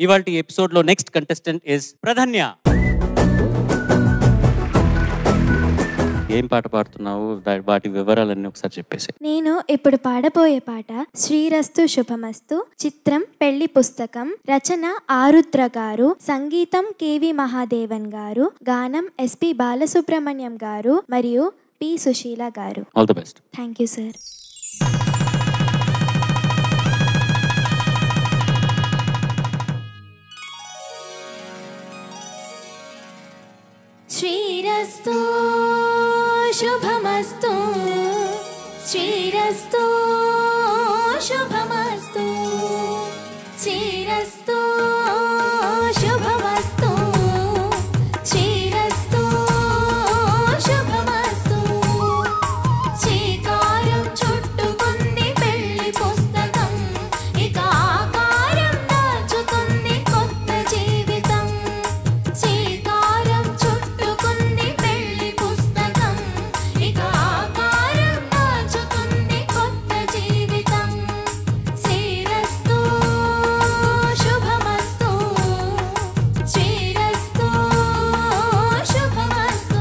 ఇవాల్టి ఎపిసోడ్ లో next contestant is Pradhanya. ఏం పాట పాడుతున్నావు, వాటి వివరాలన్నీ ఒకసారి చెప్పేసి. నేను ఇప్పుడు పాడబోయే పాట శ్రీరస్తు శుభమస్తు, చిత్రం పెళ్లి పుస్తకం, రచన ఆరుద్ర గారు, సంగీతం కేవి మహాదేవన్ గారు, గానం ఎస్పి బాలసుబ్రహ్మణ్యం గారు మరియు పి సుశీల గారు. All the best. Thank you sir. శ్రీరస్తు శుభమస్తు, శ్రీరస్తు శుభమస్తు, శ్రీరస్తు శుభమస్తు, శ్రీరస్తు శుభమస్తు. శ్రీకారం చుట్టుకుంది పెళ్లి పుస్తకం, ఇక ఆకారం దాచుకుంది కొత్త జీవితం. శ్రీకారం చుట్టుకుంది పెళ్లి పుస్తకం, ఇక ఆకారం దాచుకుంది కొత్త జీవితం. శ్రీరస్తు శుభమస్తు, శ్రీరస్తు శుభమస్తు.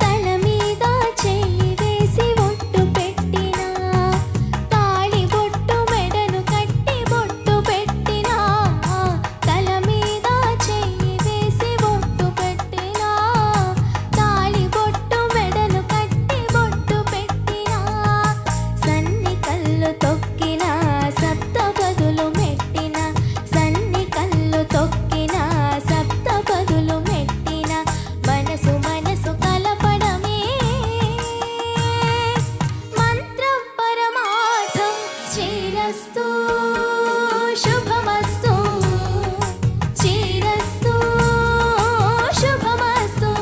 తల మీద చెయ్యి వేసి ఒట్టు పెట్టినా, తాళి బొట్టు మెడను కట్టి బొట్టు పెట్టినా. తల మీద చెయ్యి వేసి ఒట్టు పెట్టినా, తాళి బొట్టు మెడను కట్టి బొట్టు పెట్టినా. సన్ని కళ్ళు తొక్కిన సప్త పదులు మెట్టిన, సన్ని కళ్ళు తొక్కిన సప్త పదులు మెట్టిన. మనసు మనసు కలపడమే మంత్రం పరమార్థం. శ్రీరస్తు శుభమస్తు, శ్రీరస్తు శుభమస్తు.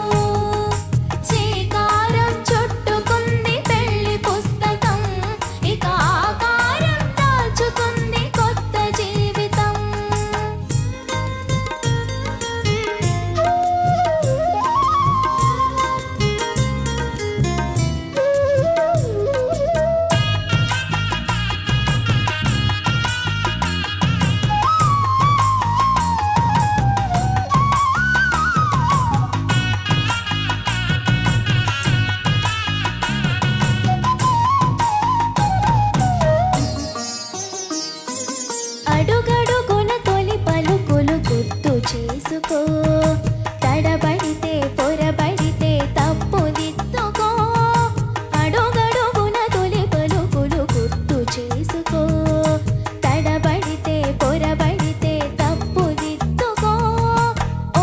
శ్రీకారం చుట్టుకుంది పెళ్లి పుస్తకం, ఇక ఆకారం దాచుకుంది కొత్త జీవితం. అడుగడుగున తొలి పలుకులు గుర్తు చేసుకో, తడబడితే పొరబడితే తప్పు దిద్దుకో. అడుగడుగున తొలి పలుకులు గుర్తు చేసుకో, తడబడితే పొరబడితే తప్పు దిద్దుకో.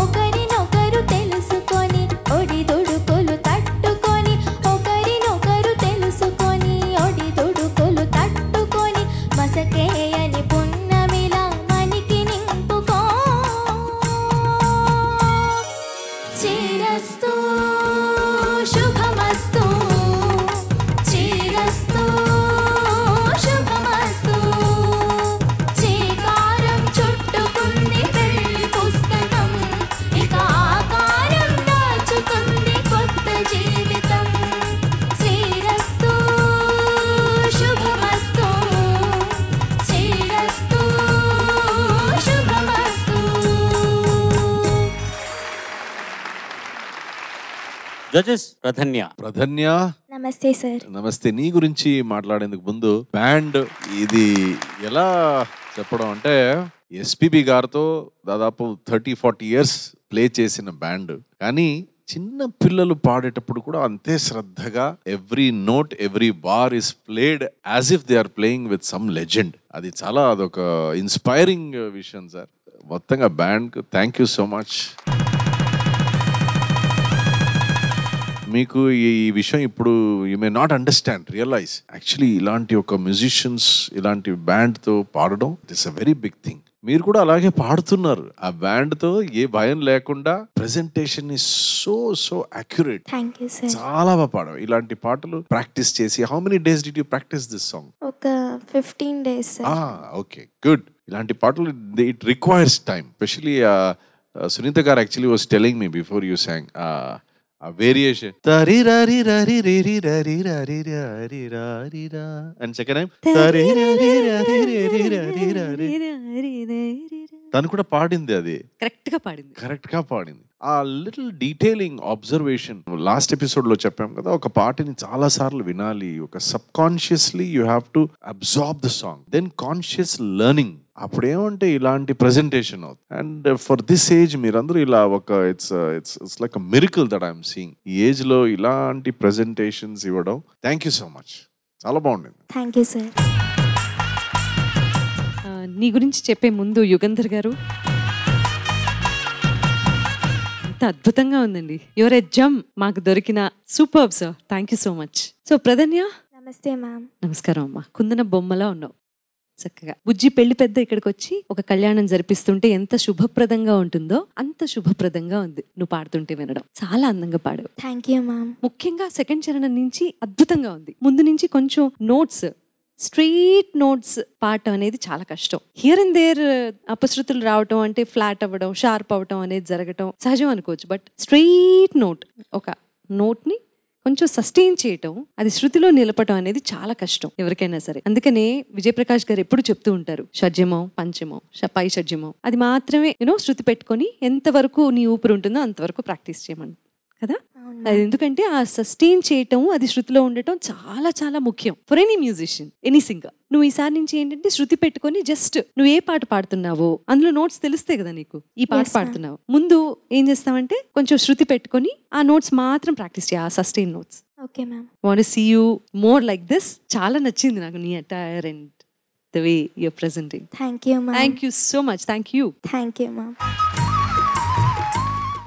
ఒకరినొకరు తెలుసుకొని ఒడిదుడుకులు తట్టుకొని, ఒకరినొకరు తెలుసుకొని ఒడిదుడుకులు తట్టుకొని, మసకేయని పున్నమిలా మనికి నింపుకో. శ్రీరస్తు శుభమస్తు, శ్రీరస్తు శుభమస్తు. శ్రీకారం చుట్టుకుంది పెళ్లి పుస్తకం, ఇక ఆకారం దాచుకుంది కొత్త జీవితం. శ్రీరస్తు శుభమస్తు, శ్రీరస్తు శుభమస్తు. జడ్జెస్ ప్రధన్య. ప్రధన్య నమస్తే సార్. నమస్తే. నీ గురించి మాట్లాడేందుకు ముందు బ్యాండ్ ఇది ఎలా చెప్పడం అంటే, ఎస్పీబి గారితో దాదాపు 30-40 ఇయర్స్ ప్లే చేసిన బ్యాండ్, కానీ చిన్న పిల్లలు పాడేటప్పుడు కూడా అంతే శ్రద్ధగా every note every bar is played as if they are playing with some legend. అది చాలా అదొక ఇన్స్పైరింగ్ విషయం సార్. మొత్తంగా band thank you so much. మీకు ఈ విషయం ఇప్పుడు you may not understand, realize actually ఇలాంటి ఒక మ్యూజిషియన్స్ ఇలాంటి బ్యాండ్తో పాడడం it is a very big thing. మీరు కూడా అలాగే పాడుతున్నారు. ఆ బ్యాండ్ తో ఏ భయం లేకుండా presentation is so so accurate. Thank you sir. చాలా బాగా పాడావు. ఇలాంటి పాటలు ప్రాక్టీస్ చేసి how many days did you practice this song? ఒక 15 days సార్. Okay, good. ఇలాంటి పాటలు it requires time. Especially Sunitha గారు actually was telling me before you song variation and second time తను కూడా పాడింది, అది కరెక్ట్ గా పాడింది. ఆ little detailing observation last episode లో చెప్పాం కదా, ఒక పాటని చాలా సార్లు వినాలి. ఒక subconsciously you have to absorb the song, then conscious learning. అప్పుడేమంటే ఇలాంటి ప్రెజెంటేషన్ అవుతుంది. అండ్ ఫర్ దిస్ ఏజ్ మీరందరూ ఇలా ఒక it's like a miracle that I'm seeing. ఈ ఏజ్ లో ఇలాంటి ప్రెజెంటేషన్స్ ఇవ్వడం. థ్యాంక్ యూ సో మచ్, చాలా బాగుండింది. Thank you sir. నీ గురించి చెప్పే ముందు యుగంధర్ గారు, ఎంత అద్భుతంగా ఉందండి. యువర్ ఎ జమ్. మాకు దొరికిన superb sir. Thank you so much. So Pradhanya, నమస్తే మ్యామ్. నమస్కారం అమ్మా. కుందన బొమ్మలా ఉన్నావు చక్కగా. బుజ్జి పెళ్లి పెద్ద ఇక్కడికి వచ్చి ఒక కళ్యాణం జరిపిస్తుంటే ఎంత శుభప్రదంగా ఉంటుందో అంత శుభప్రదంగా ఉంది నువ్వు పాడుతుంటే వినడం. చాలా అందంగా పాడావు. Thank you ma'am. ముఖ్యంగా సెకండ్ చరణం నుంచి అద్భుతంగా ఉంది. ముందు నుంచి కొంచెం నోట్స్, స్ట్రీట్ నోట్స్ పాడటం అనేది చాలా కష్టం. హియర్ అండ్ దేర్ అపశృతులు రావటం, అంటే ఫ్లాట్ అవ్వడం, షార్ప్ అవ్వటం అనేది జరగటం సహజం అనుకోవచ్చు. బట్ స్ట్రెయిట్ నోట్, ఒక నోట్ ని కొంచెం సస్టైన్ చేయటం, అది శృతిలో నిలపటం అనేది చాలా కష్టం ఎవరికైనా సరే. అందుకనే విజయప్రకాష్ గారు ఎప్పుడు చెప్తూ ఉంటారు, షడ్జమం, పంచమం, పై షడ్జమం, అది మాత్రమే శృతి పెట్టుకొని ఎంతవరకు నీ ఊపిరి ఉంటుందో అంతవరకు ప్రాక్టీస్ చేయమని కదా. అది ఎందుకంటే ఆ సస్టైన్ చేయటం, అది శృతిలో ఉండటం చాలా చాలా ముఖ్యం for any musician, any singer. నువ్వు ఈసారి నుంచి ఏంటంటే శృతి పెట్టుకొని జస్ట్ నువ్వు ఏ పాట పాడుతున్నావో అందులో నోట్స్ తెలిస్తే కదా నీకు ఈ పాట పాడుతున్నావు. ముందు ఏం చేస్తావంటే కొంచెం శృతి పెట్టుకొని ఆ నోట్స్ మాత్రం ప్రాక్టీస్ చేయ, ఆ sustain notes. Okay ma'am. Want to see you more like this. చాలా నచ్చింది నాకు నీ attire and the way you are presenting. Thank you ma'am. Thank you so much. Thank you. Thank you ma'am.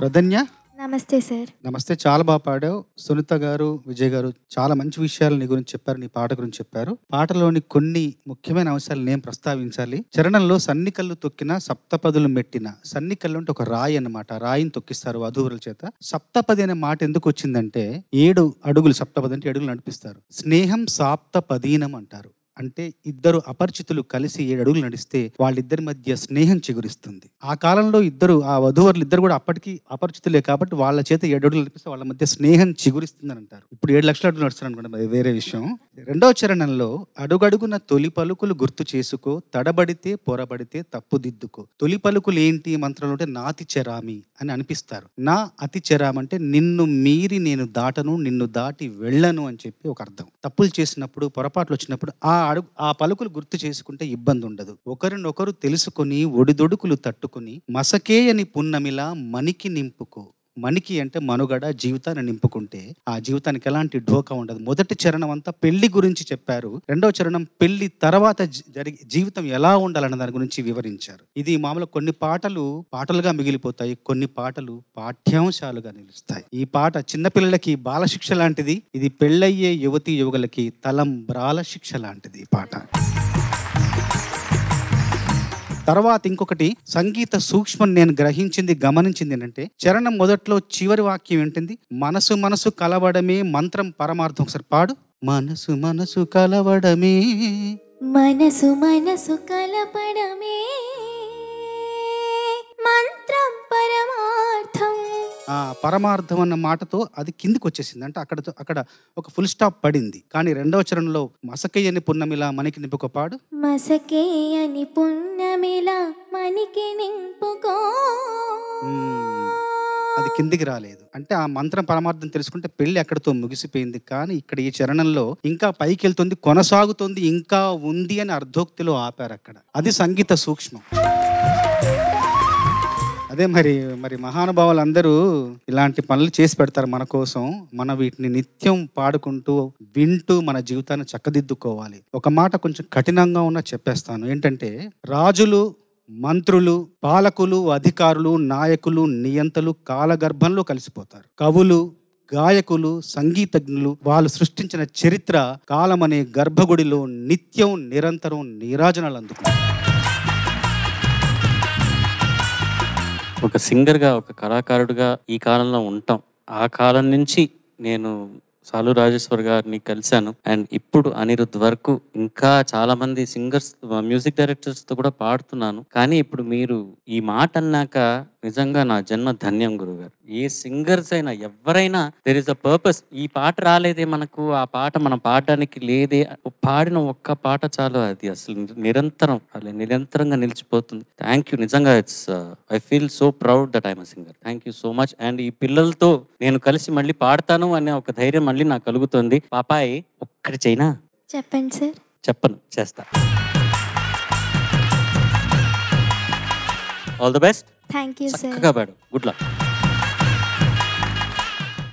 Pradhanya, నమస్తే sir. నమస్తే. చాలా బాగా పాడావు. సునీత గారు, విజయ్ గారు చాలా మంచి విషయాలు నీ గురించి చెప్పారు, నీ పాట గురించి చెప్పారు. పాటలోని కొన్ని ముఖ్యమైన అంశాలు నేను ప్రస్తావించాలి. చరణంలో సన్నికల్లు తొక్కిన సప్తపదులు మెట్టిన. సన్నికల్లు అంటే ఒక రాయి అన్నమాట. రాయిని తొక్కిస్తారు వధూవరుల చేత. సప్తపది అనే మాట ఎందుకు వచ్చిందంటే 7 అడుగులు, సప్తపది అంటే 7 అడుగులు నడిపిస్తారు. స్నేహం సాప్తపదీనం అంటారు. అంటే ఇద్దరు అపరిచితులు కలిసి 7 అడుగులు నడిస్తే వాళ్ళిద్దరి మధ్య స్నేహం చిగురిస్తుంది. ఆ కాలంలో ఆ వధూవరులు ఇద్దరు కూడా అప్పటికి అపరిచితులే కాబట్టి వాళ్ళ చేత 7 అడుగులు నడిపిస్తే వాళ్ళ మధ్య స్నేహం చిగురిస్తుందని అంటారు. ఇప్పుడు 7 లక్షల అడుగులు నడుస్తారు అనుకోండి, అది వేరే విషయం. 2వ చరణంలో అడుగడుగున తొలి పలుకులు గుర్తు చేసుకో, తడబడితే పొరబడితే తప్పుదిద్దుకో. తొలి పలుకులు ఏంటి మంత్రంలో అంటే నాతి చెరామి అని అనిపిస్తారు. నా అతి చెరామి అంటే నిన్ను మీరి నేను దాటను, నిన్ను దాటి వెళ్ళను అని చెప్పి ఒక అర్థం. తప్పులు చేసినప్పుడు, పొరపాట్లు వచ్చినప్పుడు ఆ పలుకులు గుర్తు చేసుకుంటే ఇబ్బంది ఉండదు. ఒకరినొకరు తెలుసుకొని ఒడిదొడుకులు తట్టుకుని మసకేయని పున్నమిలా మనికి నింపుకో. మనికి అంటే మనుగడ, జీవితాన్ని నింపుకుంటే ఆ జీవితానికి ఎలాంటి ఢోకా ఉండదు. మొదటి చరణం అంతా పెళ్లి గురించి చెప్పారు. 2వ చరణం పెళ్లి తర్వాత జీవితం ఎలా ఉండాలన్న దాని గురించి వివరించారు. ఇది మామూలు కొన్ని పాటలు పాటలుగా మిగిలిపోతాయి, కొన్ని పాటలు పాఠ్యాంశాలుగా నిలుస్తాయి. ఈ పాట చిన్నపిల్లలకి బాలశిక్ష లాంటిది, ఇది పెళ్ళయ్యే యువతీ యువకులకి తలంబ్రాల శిక్ష లాంటిది ఈ పాట. తర్వాత ఇంకొకటి సంగీత సూక్ష్మం నేను గ్రహించింది, గమనించింది ఏంటంటే చరణం మొదట్లో చివరి వాక్యం ఏంటింది, మనసు మనసు కలవడమే మంత్రం పరమార్థం. ఒకసారి పాడు. మనసు మనసు కలవడమే, మనసు మనసు కలపడమే మంత్రం పరమార్థం. పరమార్థం అన్న మాటతో అది కిందికి వచ్చేసింది. అంటే అక్కడ ఒక ఫుల్ స్టాప్ పడింది. కానీ 2వ చరణంలో మసకేయని పున్నమిలా మనకి నింపుకో పాడు. మసకేయని పున్నమిలా మనకి నింపుకో. అది కిందికి రాలేదు. అంటే ఆ మంత్రం పరమార్థం తెలుసుకుంటే పెళ్లి అక్కడితో ముగిసిపోయింది. కానీ ఇక్కడ ఈ చరణంలో ఇంకా పైకి వెళ్తుంది, కొనసాగుతుంది, ఇంకా ఉంది అని అర్ధోక్తిలో ఆపారు అక్కడ. అది సంగీత సూక్ష్మం. అదే మరి మహానుభావులు అందరూ ఇలాంటి పనులు చేసి పెడతారు మన కోసం. మనం వీటిని నిత్యం పాడుకుంటూ వింటూ మన జీవితాన్ని చక్కదిద్దుకోవాలి. ఒక మాట కొంచెం కఠినంగా ఉన్నా చెప్పేస్తాను. ఏంటంటే రాజులు, మంత్రులు, పాలకులు, అధికారులు, నాయకులు, నియంతలు కాలగర్భంలో కలిసిపోతారు. కవులు, గాయకులు, సంగీతజ్ఞులు వాళ్ళు సృష్టించిన చరిత్ర కాలమనే గర్భగుడిలో నిత్యం నిరంతరం నీరాజనాలు అందుకుంటారు. ఒక సింగర్గా, ఒక కళాకారుడిగా ఈ కాలంలో ఉంటాం. ఆ కాలం నుంచి నేను సాలు రాజేశ్వర్ గారిని కలిశాను. అండ్ ఇప్పుడు అనిరుద్ధ్ వరకు ఇంకా చాలా మంది సింగర్స్, మ్యూజిక్ డైరెక్టర్స్ తో కూడా పాడుతున్నాను. కానీ ఇప్పుడు మీరు ఈ మాట అన్నాక నిజంగా నా జన్మ ధన్యం గురుగారు. ఏ సింగర్స్ అయినా, ఎవరైనా దెర్ ఇస్ అ పర్పస్. ఈ పాట రాలేదే మనకు, ఆ పాట మనం పాడడానికి లేదే, పాడిన ఒక్క పాట చాలు, అది అసలు నిరంతరంగా నిలిచిపోతుంది. Thank you. నిజంగా it's I feel so proud that I'm a singer. Thank you so much. And ఈ పిల్లలతో నేను కలిసి మళ్ళీ పాడతాను అనే ఒక ధైర్యం మళ్ళీ నాకు కలుగుతుంది. పాపాయి ఒక్కటి చైనా చెప్పండి సార్. చెప్పను, చేస్తా. All the best. Thank you sir. చక్కగా పాడు. Good luck.